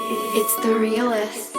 It's the realest.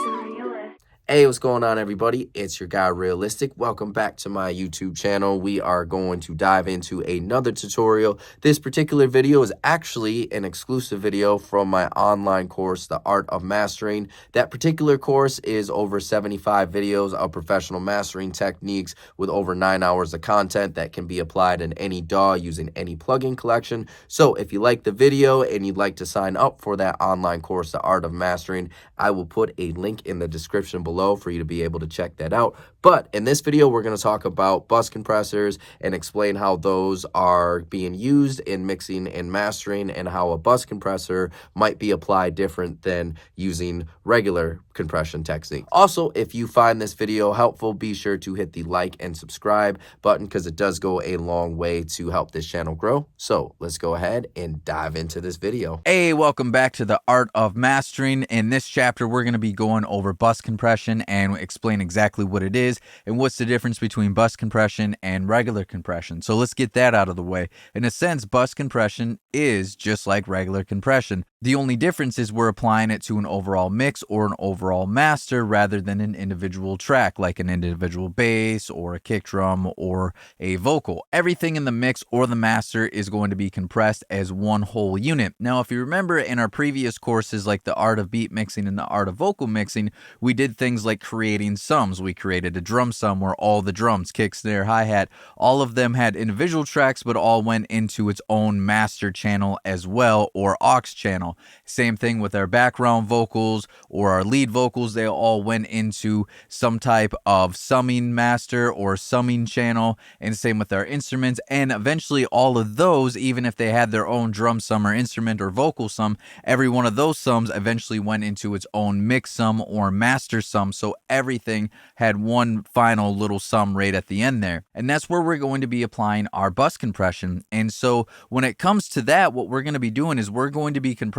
Hey, what's going on, everybody? It's your guy, Realistic. Welcome back to my YouTube channel. We are going to dive into another tutorial. This particular video is actually an exclusive video from my online course, The Art of Mastering. That particular course is over 75 videos of professional mastering techniques with over 9 hours of content that can be applied in any DAW using any plugin collection. So if you like the video and you'd like to sign up for that online course, The Art of Mastering, I will put a link in the description below for you to be able to check that out. But in this video, we're going to talk about bus compressors and explain how those are being used in mixing and mastering and how a bus compressor might be applied different than using regular compression technique. Also, if you find this video helpful, be sure to hit the like and subscribe button because it does go a long way to help this channel grow. So let's go ahead and dive into this video. Hey, welcome back to The Art of Mastering. In this chapter, we're going to be going over bus compression and explain exactly what it is and what's the difference between bus compression and regular compression. So let's get that out of the way. In a sense, bus compression is just like regular compression. The only difference is we're applying it to an overall mix or an overall master rather than an individual track, like an individual bass or a kick drum or a vocal. Everything in the mix or the master is going to be compressed as one whole unit. Now, if you remember in our previous courses, like the art of beat mixing and the art of vocal mixing, we did things like creating sums. We created a drum sum where all the drums, kick, snare, hi-hat, all of them had individual tracks, but all went into its own master channel as well, or aux channel. Same thing with our background vocals or our lead vocals. They all went into some type of summing master or summing channel, and same with our instruments. And eventually all of those, even if they had their own drum sum or instrument or vocal sum, every one of those sums eventually went into its own mix sum or master sum. So everything had one final little sum right at the end there. And that's where we're going to be applying our bus compression. And so when it comes to that, what we're going to be doing is we're going to be compressing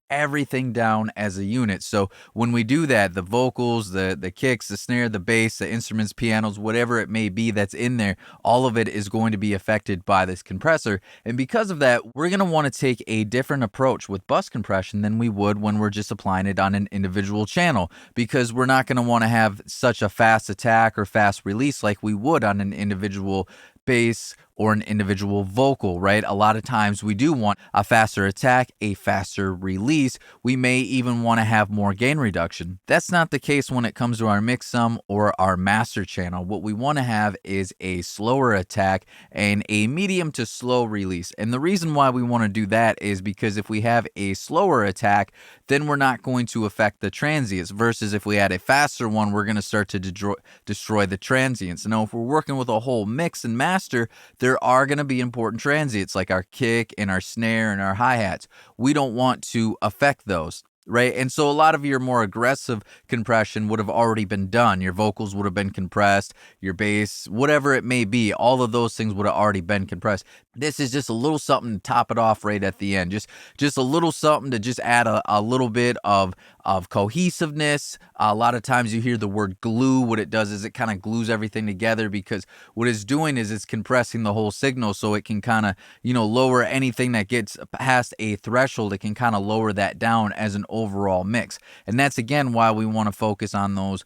everything down as a unit. So when we do that, the vocals, the kicks, the snare, the bass, the instruments, pianos, whatever it may be that's in there, all of it is going to be affected by this compressor. And because of that, we're going to want to take a different approach with bus compression than we would when we're just applying it on an individual channel, because we're not going to want to have such a fast attack or fast release like we would on an individual bass or an individual vocal, right? A lot of times we do want a faster attack, a faster release. We may even want to have more gain reduction. That's not the case when it comes to our mix sum or our master channel. What we want to have is a slower attack and a medium to slow release. And the reason why we want to do that is because if we have a slower attack, then we're not going to affect the transients, versus if we had a faster one, we're going to start to destroy the transients. Now, if we're working with a whole mix and master, there are going to be important transients like our kick and our snare and our hi-hats. We don't want to affect those, right? And so a lot of your more aggressive compression would have already been done. Your vocals would have been compressed, your bass, whatever it may be, all of those things would have already been compressed. This is just a little something to top it off right at the end. Just a little something to just add a little bit of cohesiveness. A lot of times you hear the word glue. What it does is it kind of glues everything together, because what it's doing is it's compressing the whole signal, so it can kind of, lower anything that gets past a threshold. It can kind of lower that down as an overall mix. And that's again why we want to focus on those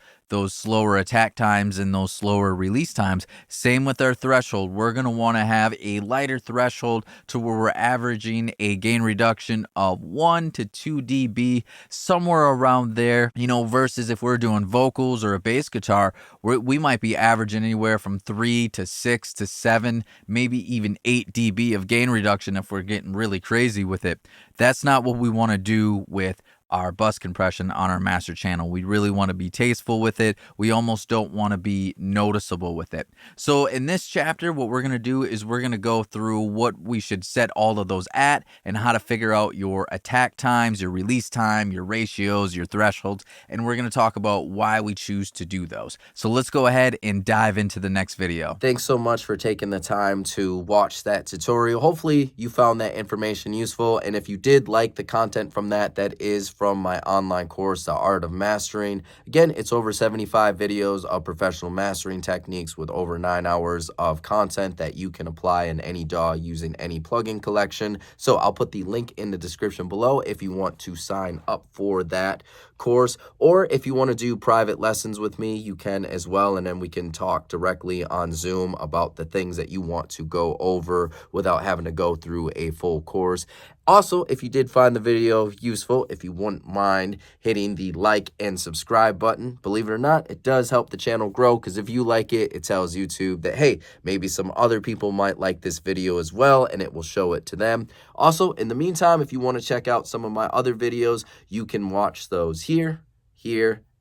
slower attack times and those slower release times. Same with our threshold. We're going to want to have a lighter threshold to where we're averaging a gain reduction of 1 to 2 dB, somewhere around there, versus if we're doing vocals or a bass guitar, we might be averaging anywhere from 3 to 6 to 7, maybe even 8 dB of gain reduction if we're getting really crazy with it. That's not what we want to do with our bus compression on our master channel. We really want to be tasteful with it. We almost don't want to be noticeable with it. So in this chapter, what we're going to do is we're going to go through what we should set all of those at and how to figure out your attack times, your release time, your ratios, your thresholds, and we're going to talk about why we choose to do those. So let's go ahead and dive into the next video. Thanks so much for taking the time to watch that tutorial. Hopefully you found that information useful, and if you did like the content from that is from my online course, The Art of Mastering. Again, it's over 75 videos of professional mastering techniques with over 9 hours of content that you can apply in any DAW using any plugin collection. So I'll put the link in the description below if you want to sign up for that course, or if you want to do private lessons with me, you can as well, and then we can talk directly on Zoom about the things that you want to go over without having to go through a full course. Also, if you did find the video useful, if you wouldn't mind hitting the like and subscribe button, believe it or not, it does help the channel grow, because if you like it, it tells YouTube that, hey, maybe some other people might like this video as well, and it will show it to them. Also, in the meantime, if you want to check out some of my other videos, you can watch those here,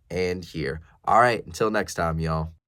and here. All right, until next time, y'all.